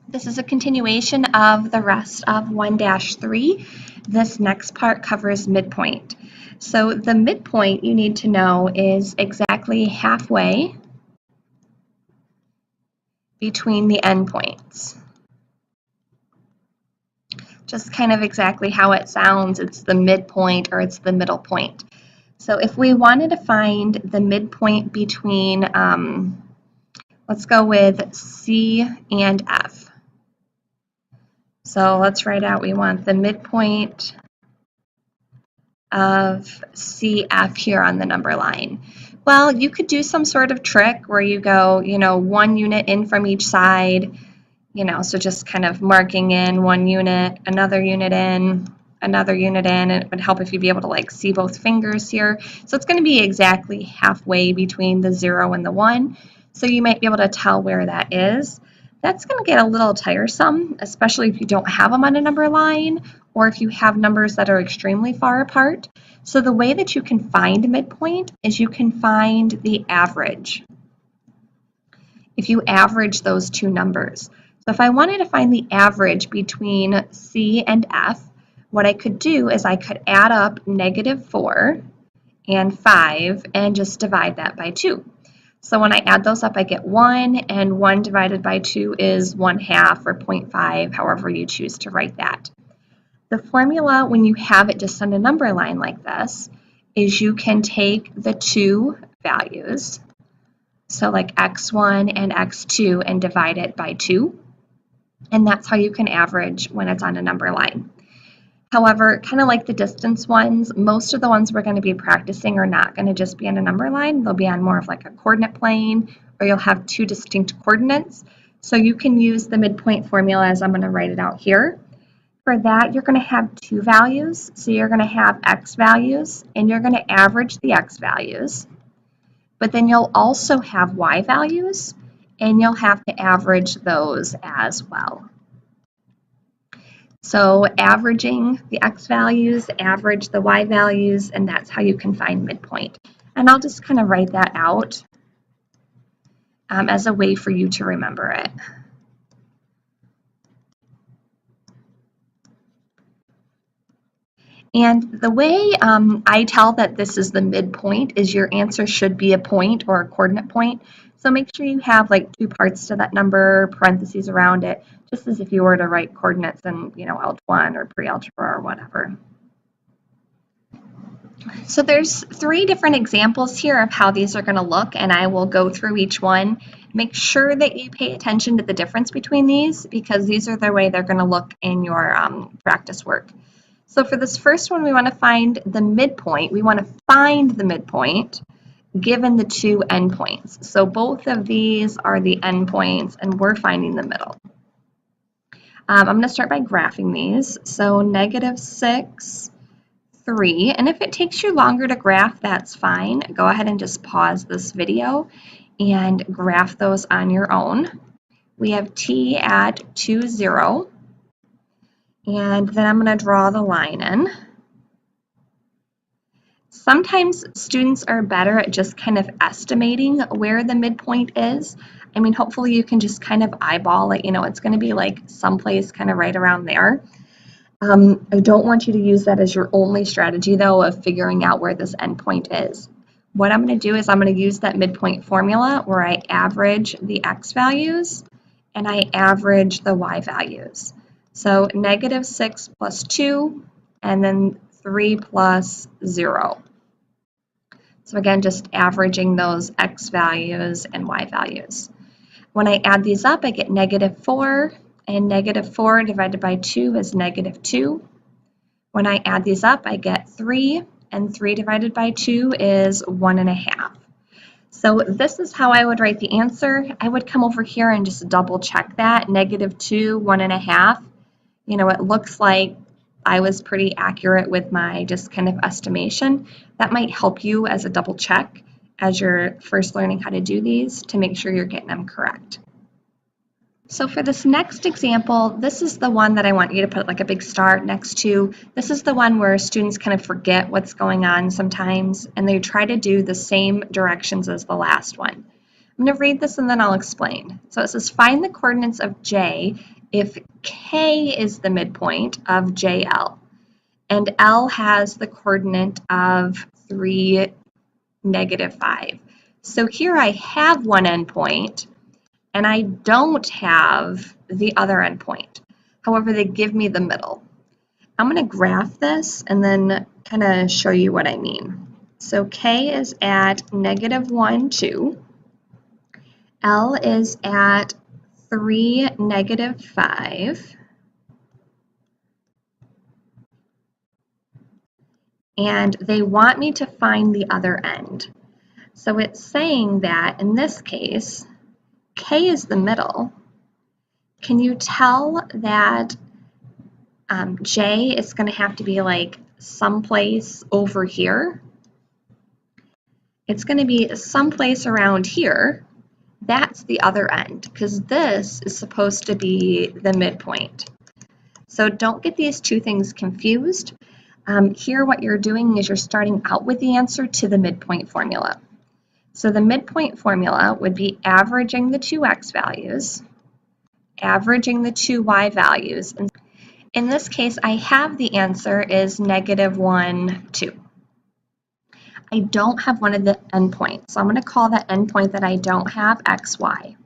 This is a continuation of the rest of 1-3. This next part covers midpoint. So the midpoint you need to know is exactly halfway between the endpoints. Just kind of exactly how it sounds, it's the midpoint or it's the middle point. So if we wanted to find the midpoint between, let's go with C and F. So let's write out, we want the midpoint of CF here on the number line. Well, you could do some sort of trick where you go, one unit in from each side, so just kind of marking in one unit, another unit in, another unit in. It would help if you'd be able to see both fingers here. So it's going to be exactly halfway between the 0 and the 1. So you might be able to tell where that is. That's going to get a little tiresome, especially if you don't have them on a number line or if you have numbers that are extremely far apart. So the way that you can find midpoint is you can find the average. If you average those two numbers. So if I wanted to find the average between C and F, what I could do is I could add up -4 and 5 and just divide that by 2. So when I add those up, I get 1, and 1 divided by 2 is 1/2 or 0.5, however you choose to write that. The formula, when you have it just on a number line like this, is you can take the two values, so like x1 and x2, and divide it by 2. And that's how you can average when it's on a number line. However, kind of like the distance ones, most of the ones we're going to be practicing are not going to just be on a number line. They'll be on more of like a coordinate plane, or you'll have two distinct coordinates. So you can use the midpoint formula as I'm going to write it out here. For that, you're going to have two values. So you're going to have x values, and you're going to average the x values. But then you'll also have y values, and you'll have to average those as well. So averaging the x values, average the y values, and that's how you can find midpoint. And I'll just kind of write that out as a way for you to remember it. And the way I tell that this is the midpoint is your answer should be a point or a coordinate point. So make sure you have like two parts to that number, parentheses around it, just as if you were to write coordinates in, Algebra 1 or pre-algebra or whatever. So there's 3 different examples here of how these are going to look, and I will go through each one. Make sure that you pay attention to the difference between these, because these are the way they're going to look in your practice work. So for this first one, we want to find the midpoint. We want to find the midpoint given the two endpoints. So both of these are the endpoints, and we're finding the middle. I'm going to start by graphing these. So -6, 3. And if it takes you longer to graph, that's fine. Go ahead and just pause this video and graph those on your own. We have t at 2, 0. And then I'm going to draw the line in. Sometimes students are better at just kind of estimating where the midpoint is. I mean, hopefully you can just kind of eyeball it. It's going to be like someplace kind of right around there. I don't want you to use that as your only strategy, though, of figuring out where this endpoint is. What I'm going to do is I'm going to use that midpoint formula where I average the x values and I average the y values. So -6 plus 2, and then 3 plus 0. So again, just averaging those x values and y values. When I add these up, I get -4, and -4 divided by 2 is -2. When I add these up, I get 3, and 3 divided by 2 is 1.5. So this is how I would write the answer. I would come over here and just double check that, -2, 1.5. It looks like I was pretty accurate with my just kind of estimation. That might help you as a double check as you're first learning how to do these to make sure you're getting them correct. So for this next example, this is the one that I want you to put like a big star next to. This is the one where students kind of forget what's going on sometimes, and they try to do the same directions as the last one. I'm going to read this and then I'll explain. So it says, find the coordinates of J if K is the midpoint of JL, and L has the coordinate of 3, -5. So here I have one endpoint, and I don't have the other endpoint. However, they give me the middle. I'm going to graph this and then kind of show you what I mean. So K is at -1, 2. L is at 3, -5. And they want me to find the other end. So it's saying that in this case, K is the middle. Can you tell that J is going to have to be like someplace over here? It's going to be someplace around here. That's the other end, because this is supposed to be the midpoint. So don't get these two things confused. Here what you're doing is you're starting out with the answer to the midpoint formula. So the midpoint formula would be averaging the two x values, averaging the two y values. And in this case, I have the answer is -1, 2. I don't have one of the endpoints, so I'm going to call that endpoint that I don't have xy.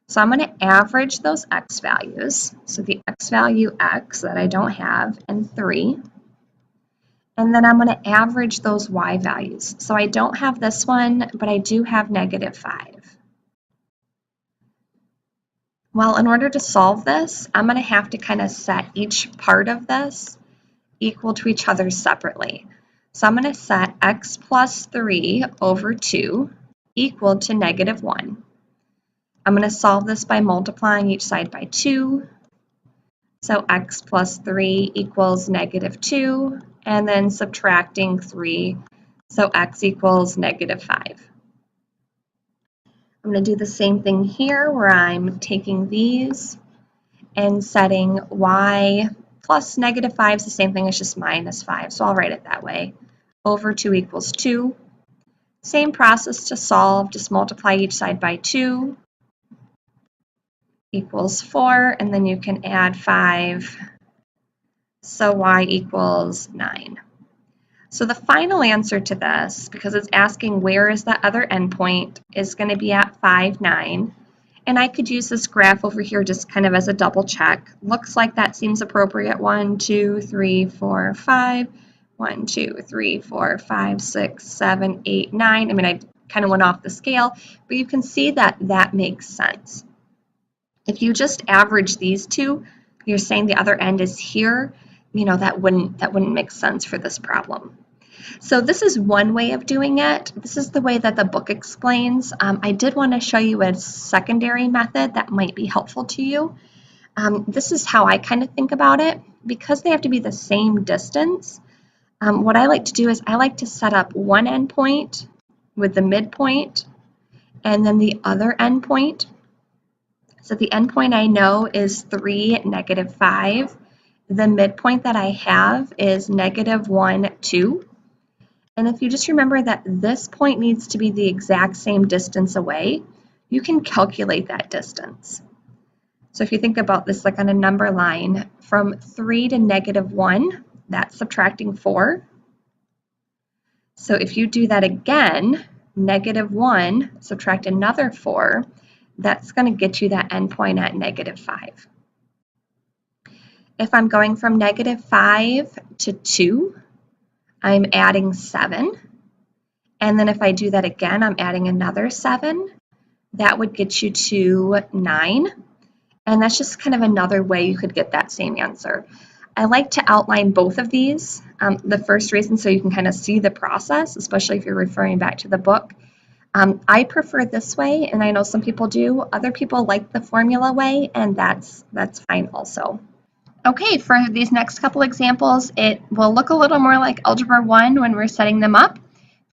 So I'm going to average those x values, so the x value x that I don't have, and 3. And then I'm going to average those y values. So I don't have this one, but I do have -5. Well, in order to solve this, I'm going to have to kind of set each part of this equal to each other separately. So I'm going to set x plus 3 over 2 equal to -1. I'm going to solve this by multiplying each side by 2. So x plus 3 equals -2, and then subtracting 3, so x equals -5. I'm going to do the same thing here where I'm taking these and setting y plus -5 is the same thing as just -5, so I'll write it that way. Over 2 equals 2. Same process to solve, just multiply each side by 2 equals 4, and then you can add 5, so y equals 9. So the final answer to this, because it's asking where is the other endpoint, is going to be at 5, 9. And I could use this graph over here just kind of as a double check. Looks like that seems appropriate. 1, 2, 3, 4, 5. 1, 2, 3, 4, 5, 6, 7, 8, 9. I mean, I kind of went off the scale, but you can see that that makes sense. If you just average these two, you're saying the other end is here, you know, that wouldn't make sense for this problem. So this is one way of doing it. This is the way that the book explains. I did want to show you a secondary method that might be helpful to you. This is how I kind of think about it. Because they have to be the same distance, what I like to do is I like to set up one endpoint with the midpoint and then the other endpoint. So the endpoint I know is 3, -5. The midpoint that I have is -1, 2. And if you just remember that this point needs to be the exact same distance away, you can calculate that distance. So if you think about this like on a number line, from 3 to -1, that's subtracting 4. So if you do that again, -1, subtract another 4, that's going to get you that endpoint at -5. If I'm going from -5 to 2, I'm adding 7. And then if I do that again, I'm adding another 7. That would get you to 9. And that's just kind of another way you could get that same answer. I like to outline both of these. The first reason so you can kind of see the process, especially if you're referring back to the book. I prefer this way, and I know some people do. Other people like the formula way, and that's fine also. Okay, for these next couple examples, it will look a little more like Algebra 1 when we're setting them up.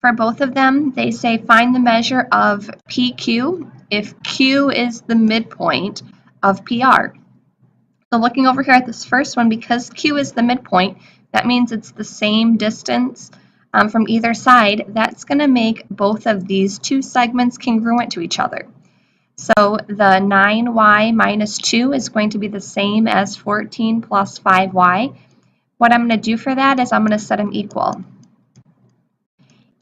For both of them, they say find the measure of PQ if Q is the midpoint of PR. So looking over here at this first one, because Q is the midpoint, that means it's the same distance from either side. That's going to make both of these two segments congruent to each other. So the 9y minus 2 is going to be the same as 14 plus 5y. What I'm going to do for that is I'm going to set them equal.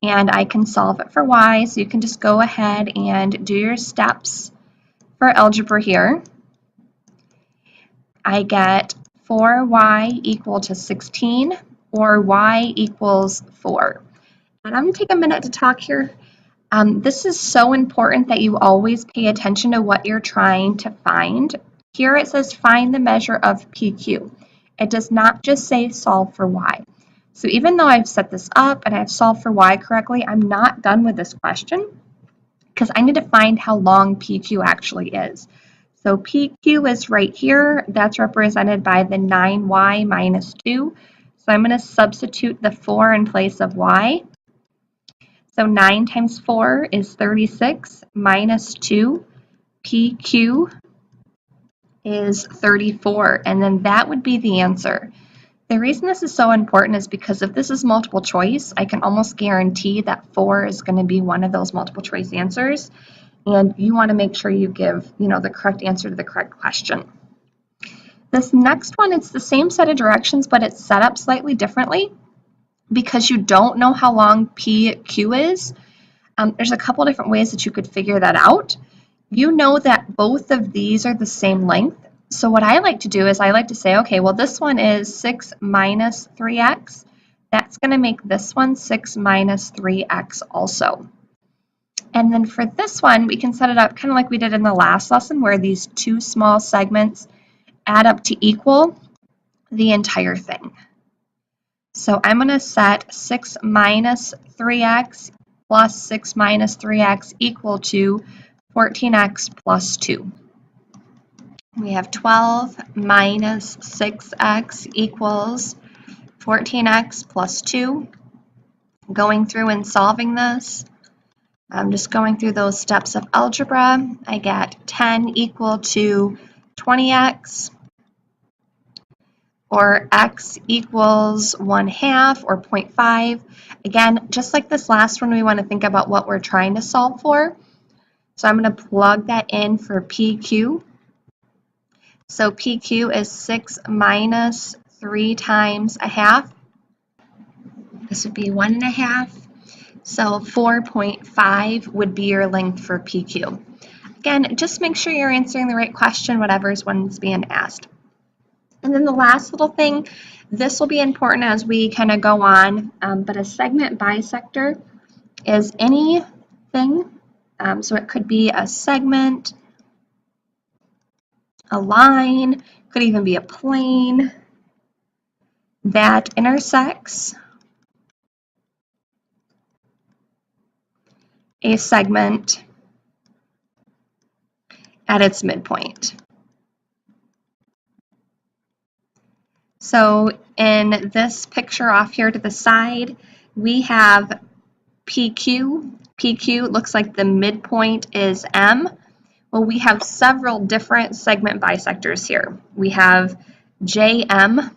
And I can solve it for y, so you can just go ahead and do your steps for algebra here. I get 4y equal to 16, or y equals 4. And I'm going to take a minute to talk here. This is so important that you always pay attention to what you're trying to find. Here it says find the measure of PQ. It does not just say solve for y. So even though I've set this up and I've solved for y correctly, I'm not done with this question because I need to find how long PQ actually is. So PQ is right here. That's represented by the 9y minus 2. So I'm going to substitute the 4 in place of y. So 9 times 4 is 36 minus 2. PQ is 34, and then that would be the answer. The reason this is so important is because if this is multiple choice, I can almost guarantee that 4 is going to be one of those multiple choice answers, and you want to make sure you give, the correct answer to the correct question. This next one, it's the same set of directions, but it's set up slightly differently because you don't know how long PQ is. There's a couple different ways that you could figure that out. You know that both of these are the same length. So what I like to do is I like to say, okay, well, this one is 6 minus 3x. That's going to make this one 6 minus 3x also. And then for this one, we can set it up kind of like we did in the last lesson where these two small segments add up to equal the entire thing. So I'm going to set 6 minus 3x plus 6 minus 3x equal to 14x plus 2. We have 12 minus 6x equals 14x plus 2. Going through and solving this, I'm just going through those steps of algebra. I get 10 equal to 20x, or x equals 1/2 or 0.5. Again, just like this last one, we want to think about what we're trying to solve for. So I'm going to plug that in for PQ. So PQ is 6 minus 3 times 1/2. This would be 1.5. So 4.5 would be your length for PQ. Again, just make sure you're answering the right question, whatever's one's being asked. And then the last little thing, this will be important as we kind of go on, but a segment bisector is anything, so it could be a segment, a line, could even be a plane that intersects a segment at its midpoint. So in this picture off here to the side, we have PQ. PQ looks like the midpoint is M. Well, we have several different segment bisectors here. We have JM.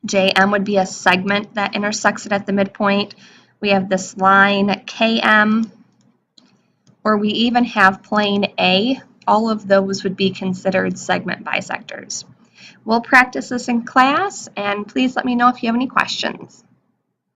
JM would be a segment that intersects it at the midpoint. We have this line KM, or we even have plane A. All of those would be considered segment bisectors. We'll practice this in class, and please let me know if you have any questions.